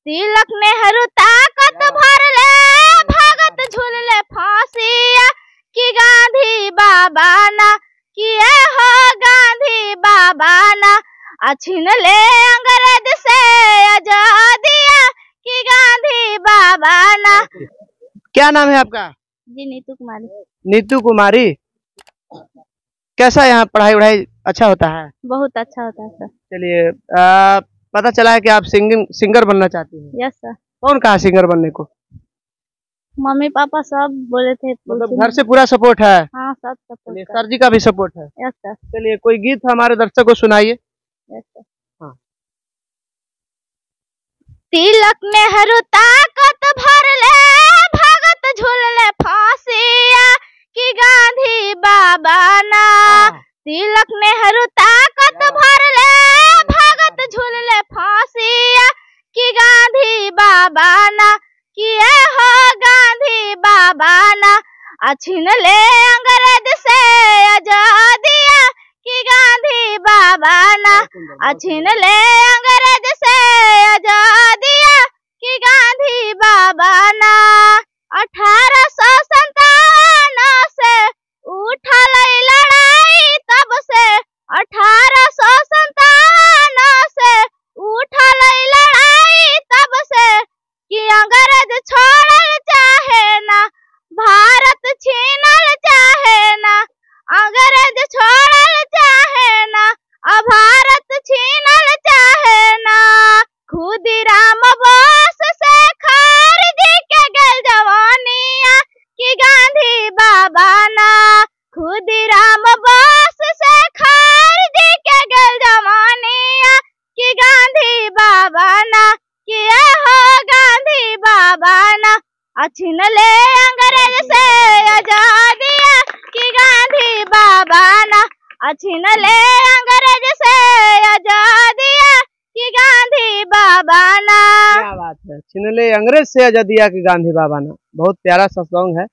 तिलक नेहरू ताकत भर ले भगत झूल ले फांसिया कि गांधी बाबा ना किए हो गांधी बाबा ना छीन ले अंग्रेज से आजादिया कि गांधी बाबा ना। क्या नाम है आपका? जी नीतू कुमारी। नीतू कुमारी, कैसा यहाँ पढ़ाई वढ़ाई अच्छा होता है? बहुत अच्छा होता है सर। चलिए, पता चला है कि आप सिंगर बनना चाहती हैं। यस सर। कौन कहा सिंगर बनने को? मम्मी पापा सब बोले थे। मतलब घर से पूरा सपोर्ट है? हाँ सब सपोर्ट। सर जी का भी सपोर्ट है? यस सर। चलिए, कोई गीत हमारे दर्शकों को सुनाइए। यस सर। हाँ। तिलक नेहरू ताकत भर ले भगत झूल ले फांसिया कि गांधी बाबा ना। तिलक नेहरू ताकत भर ले भगत झूल ले फांसिया कि गांधी बाबा ना किए हो गांधी बाबा ना छीन ले अंग्रेज से आजादिया कि गांधी बाबा ना छीन ले अंग्रेज से आजादिया कि गांधी बाबा ना। 1857 से उठल लड़ाई तब से 1857 से उठल लड़ाई तब से कि अंग्रेज छोड़ल चाहे ना भारत छीनल चाहे ना अंग्रेज छोड़ल चाहे ना भारत छीनल चाहे ना। खुदीराम बोस से खारिजी के गल जवानिया कि गांधी बाबा ना। खुदीराम बोस से खारिजी के गल जवानिया कि गांधी बाबा ना किए हो गांधी बाबा ना छीन ले अंग्रेज से आजादिया कि गांधी बाबा ना छीन ले अंग्रेज से आजादिया कि गांधी बाबा ना। क्या बात है, छीन ले अंग्रेज से आजादिया कि गांधी बाबा ना। बहुत प्यारा सा सॉन्ग है।